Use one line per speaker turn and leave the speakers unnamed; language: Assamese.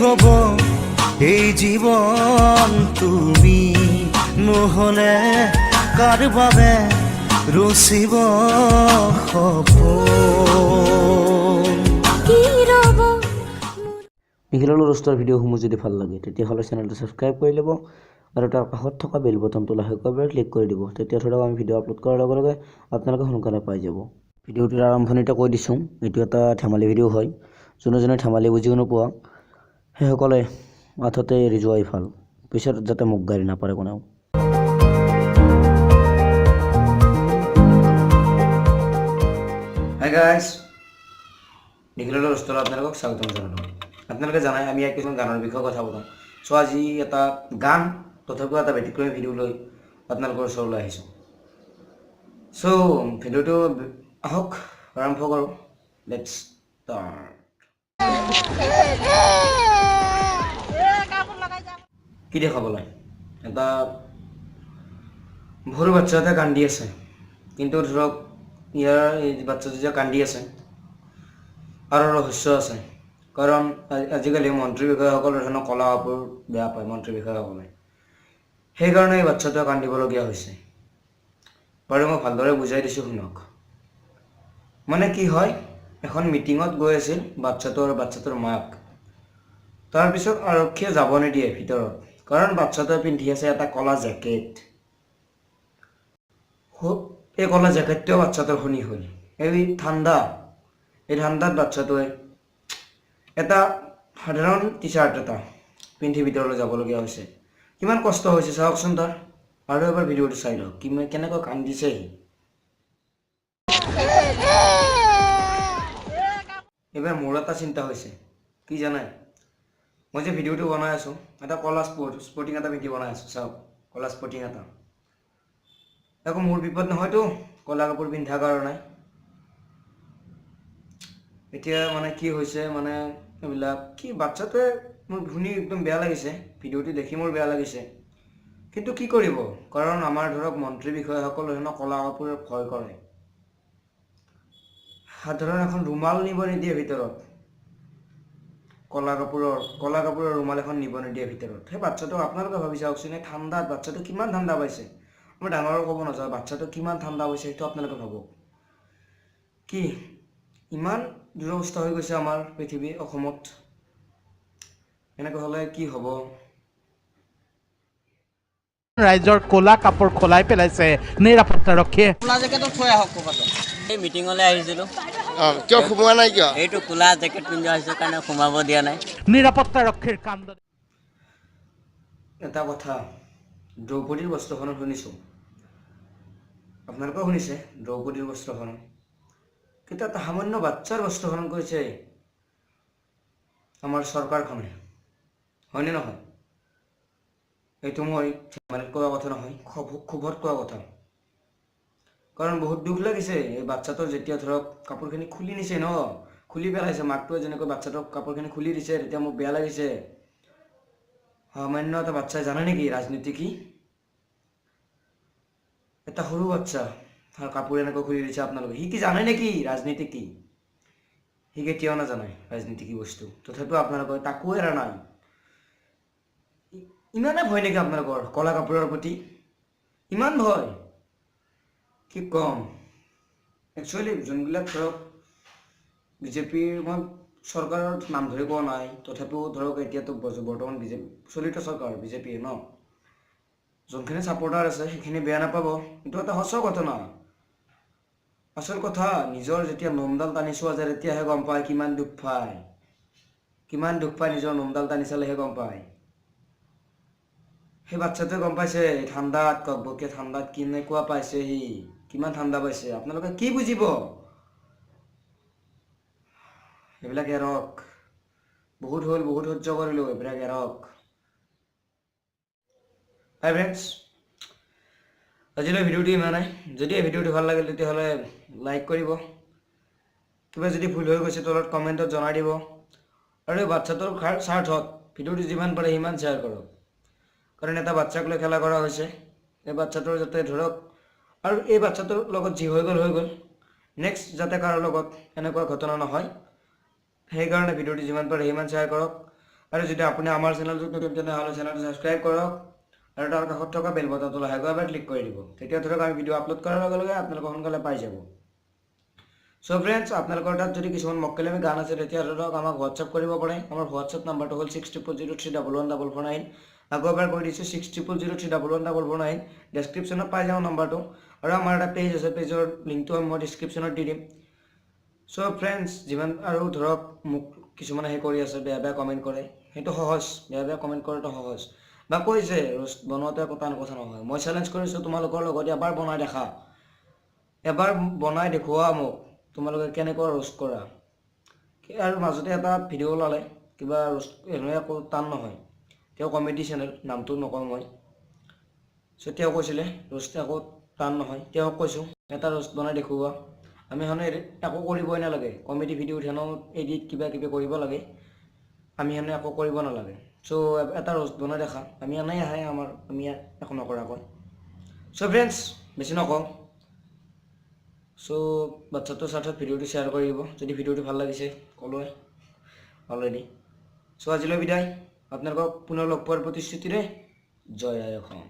হব এই জীবন তুমি নহলে কাৰ বাবে ৰচিব সপোন
নিখিলৰ ৰষ্টৰ ভিডিঅ'সমূহ যদি ভাল লাগে তেতিয়াহ'লে চেনেলটো ছাবস্ক্ৰাইব কৰি ল'ব আৰু তাৰ কাষত থকা বেল বটনটো লাহেকৈ ক্লিক কৰি দিব। তেতিয়া ধৰক আমি ভিডিঅ' আপলোড কৰাৰ লগে লগে আপোনালোকে সোনকালে পাই যাব। ভিডিঅ'টোৰ আৰম্ভণিতে কৈ দিছোঁ, এইটো এটা ধেমালি ভিডিঅ' হয়। যোনে ধেমালি বুজিও নোপোৱা সেইসকলে আঠতে এৰি যোৱাই ভাল, পিছত যাতে মুখ গাড়ী নাপাৰে কোনেও। হাই গাইজ, নিখিলৰ ৰষ্টলৈ আপোনালোকক স্বাগতম জনালোঁ। আপোনালোকে জানাই আমি কিছুমান গানৰ বিষয়ে কথা পাতোঁ। চ' আজি এটা গান তথাপিও এটা ব্যতিক্ৰমী ভিডিঅ' লৈ আপোনালোকৰ ওচৰলৈ আহিছোঁ। চ' ভিডিঅ'টো আহক আৰম্ভ কৰোঁ। Let's start. কি দেখাবলৈ এটা সৰু বাচ্চা এটা কান্দি আছে, কিন্তু ধৰক ইয়াৰ এই বাচ্চাটো যে কান্দি আছে আৰু ৰহস্য আছে। কাৰণ আজিকালি মন্ত্ৰী বিষয়াসকলৰ ধৰণৰ কলা কাপোৰ বেয়া পায় মন্ত্ৰী বিষয়াসকলে, সেইকাৰণে এই বাচ্চাটোৱে কান্দিবলগীয়া হৈছে। বাৰু মই ভালদৰে বুজাই দিছোঁ শুনক। মানে কি হয়, এখন মিটিঙত গৈ আছিল বাচ্চাটো আৰু বাচ্চাটোৰ মাক। তাৰপিছত আৰক্ষীয়ে যাব নিদিয়ে ভিতৰত, কাৰণ বাচ্চাটোৱে পিন্ধি আছে এটা কলা জেকেট। এই কলা জেকেটটোৱে বাচ্চাটোৰ শুনি হ'ল। এই ঠাণ্ডাত বাচ্চাটোৱে এটা সাধাৰণ টি চাৰ্ট এটা পিন্ধি ভিতৰলৈ যাবলগীয়া হৈছে। কিমান কষ্ট হৈছে চাওকচোন তাৰ। আৰু এবাৰ ভিডিঅ'টো চাই লওক, কেনেকৈ কান্দিছে সি। এইবাৰ মোৰ এটা চিন্তা হৈছে, কি জানে? মই যে ভিডিঅ'টো বনাই আছোঁ, এটা কলা স্পৰ্টিং এটা পিন্ধি বনাই আছোঁ। চাওক, কলা স্পৰ্টিং এটা। একো মোৰ বিপদ নহয়তো কলা কাপোৰ পিন্ধাৰ কাৰণে। এতিয়া মানে কি হৈছে, মানে এইবিলাক কি বাচ্চাটোৱে মোৰ শুনি একদম বেয়া লাগিছে, ভিডিঅ'টো দেখি মোৰ বেয়া লাগিছে। কিন্তু কি কৰিব, কাৰণ আমাৰ ধৰক মন্ত্ৰী বিষয়াসকলে কলা কাপোৰৰ ভয় কৰে। সাধাৰণ এখন ৰুমাল নিব নিদিয়ে ভিতৰত, কলা কাপোৰৰ ৰুমাল এখন নিব নিদিয়ে ভিতৰত। সেই বাচ্চাটোক আপোনালোকে ভাবি চাওকচোন, এই ঠাণ্ডাত বাচ্চাটো কিমান ঠাণ্ডা পাইছে। মই ডাঙৰৰ ক'ব নাযাওঁ, বাচ্চাটো কিমান ঠাণ্ডা পাইছে সেইটো আপোনালোকে ভাবক। কি ইমান দুৰৱস্থা হৈ গৈছে আমাৰ পৃথিৱী অসমত, এনেকৈ হ'লে কি হ'ব?
ৰাইজৰ ক'লা কাপোৰ খোলাই পেলাইছে নিৰাপত্তাৰক্ষীয়ে।
ক'লা জেকেটত থৈ আহক ক'ৰবাত। এই মিটিঙলৈ আহিছিলোঁ।
কিয় সোমোৱা নাই কিয়?
এইটো ক'লা জেকেট পিন্ধি আহিছোঁ কাৰণে সোমাব দিয়া নাই।
নিৰাপত্তাৰক্ষীৰ কাণ্ড।
এটা কথা, দ্ৰৌপদীৰ বস্ত্ৰখনত শুনিছোঁ, আপোনালোকেও শুনিছে দ্ৰৌপদীৰ বস্ত্ৰখন, কিন্তু এটা সামান্য বাচ্চাৰ বস্ত্ৰখন কৈছে আমাৰ চৰকাৰখনে, হয়নে নহয়? এইটো মই ধেমালিত কোৱা কথা নহয়, ক্ষোভত কোৱা কথা। কাৰণ বহুত দুখ লাগিছে এই বাচ্চাটোৰ, যেতিয়া ধৰক কাপোৰখিনি খুলি নিছে ন, খুলি পেলাইছে। মাকটোৱে যেনেকৈ বাচ্চাটোক কাপোৰখিনি খুলি দিছে, তেতিয়া মোক বেয়া লাগিছে। সামান্য এটা বাচ্চাই জানে নেকি ৰাজনীতি কি? এটা সৰু বাচ্চা তাৰ কাপোৰ এনেকৈ খুলি দিছে আপোনালোকে, সি কি জানে নেকি ৰাজনীতি কি? সি কেতিয়াও নাজানে ৰাজনীতি কি বস্তু, তথাপিও আপোনালোকে তাকো এৰা নাই। ইমানে ভয় নেকি আপোনালোকৰ কলা কাপোৰৰ প্ৰতি? ইমান ভয়? কি কম। একচুৱেলি যোনবিলাক ধৰক বিজেপিৰ, মই চৰকাৰৰ নাম ধৰি কোৱা নাই, তথাপিও ধৰক এতিয়াতো বৰ্তমান চলিত চৰকাৰ বিজেপিয়ে ন, যোনখিনি ছাপৰ্টাৰ আছে সেইখিনি বেয়া নাপাব, কিন্তু এটা সঁচা ঘটনা। আচল কথা, নিজৰ যেতিয়া নোমডাল টানি চোৱা যায় তেতিয়াহে গম পায় কিমান দুখ পায়। নিজৰ নোমডাল টানি চালেহে গম পায়। সেই বাচ্চাটোৱে গম পাইছে ঠাণ্ডাত, ককবকীয়া ঠাণ্ডাত কেনেকুৱা পাইছে সি, কিমান ঠাণ্ডা পাইছে। আপোনালোকে কি বুজিব? এইবিলাক এৰক, বহুত হ'ল, বহুত সহ্য কৰিলোঁ, এইবিলাক এৰক। হাই ফ্ৰেণ্ডছ, আজিলৈ ভিডিঅ'টো ইমানেই। যদি এই ভিডিঅ'টো ভাল লাগিল তেতিয়াহ'লে লাইক কৰিব, কিবা যদি ভুল হৈ গৈছে তলত কমেণ্টত জনাই দিব, আৰু এই বাচ্চাটোৰ স্বাৰ্থত ভিডিঅ'টো যিমান পাৰে সিমান শ্বেয়াৰ কৰক। কাৰণ এটা বাচ্চাক লৈ খেলা কৰা হৈছে, এই বাচ্চাটোৰ যাতে ধৰক, আৰু এই বাচ্চাটোৰ লগত যি হৈ গ'ল, নেক্সট যাতে কাৰো লগত এনেকুৱা ঘটনা নহয়, সেইকাৰণে ভিডিঅ'টো যিমান পাৰে সিমান শ্বেয়াৰ কৰক। আৰু যদি আপুনি আমাৰ চেনেলটোত নতুন তেনেহ'লে চেনেলটো ছাবস্ক্ৰাইব কৰক আৰু তাৰ কাষত থকা বেল বটনটো লাহেকৈ এবাৰ ক্লিক কৰি দিব। তেতিয়া ধৰক আমি ভিডিঅ' আপলোড কৰাৰ লগে লগে আপোনালোকে সোনকালে পাই যাব। চ' ফ্ৰেণ্ডছ, আপোনালোকৰ তাত যদি কিছুমান মক্কেলামী গান আছে তেতিয়া ধৰক আমাক হোৱাটছআপ কৰিব পাৰে। আমাৰ হোৱাটছআপ নাম্বাৰটো হ'ল 6003111149। আকৌ এবাৰ কৈ দিছোঁ 6003111149। ডেছক্ৰিপশ্যনত পাই যাওঁ নাম্বাৰটো। আৰু আমাৰ এটা পেজ আছে, পেজৰ লিংকটো মই ডিছক্ৰিপশ্যনত দি দিম। চ' ফ্ৰেণ্ডছ, যিমান আৰু ধৰক মোক কিছুমানে সেই কৰি আছে, বেয়া বেয়া কমেণ্ট কৰে, সেইটো সহজ। বেয়া বেয়া কমেণ্ট কৰাটো সহজ বা কৈছে ৰোষ্ট বনোৱাটো একো টান কথা নহয়। মই চেলেঞ্জ কৰিছোঁ তোমালোকৰ লগত এবাৰ বনাই দেখা, এবাৰ বনাই দেখুওৱা মোক তোমালোকে কেনেকৈ ৰোষ্ট কৰা। আৰু মাজতে এটা ভিডিঅ' ওলালে কিবা ৰোষ্ট এনেকুৱা একো টান নহয়। তেওঁ কমেডি চেনেল, নামটো নকওঁ মই। চ' তেওঁ কৈছিলে ৰোষ্ট একো টান নহয়। তেওঁক কৈছোঁ এটা ৰোষ্ট বনাই দেখুওৱা। আমি মানে একো কৰিবই নালাগে। কমেডি ভিডিঅ' ধ্যানো এডিট কিবা কিবি কৰিব লাগে, আমি মানে একো কৰিব নালাগে। চ' এটা ৰোষ্ট বনাই দেখা, আমি এনেই আহে আমি একো নকৰাকৈ। চ' ফ্ৰেণ্ডছ, বেছি নকওঁ। চ' বাচ্ছাটোৰ স্বাৰ্থত ভিডিঅ'টো শ্বেয়াৰ কৰি দিব যদি ভিডিঅ'টো ভাল লাগিছে, ক'লোৱে অলৰেডি। চ' আজিলৈ বিদায়। আপোনালোকক পুনৰ লগ পোৱাৰ প্ৰতিশ্ৰুতিৰে জয় আই অসম।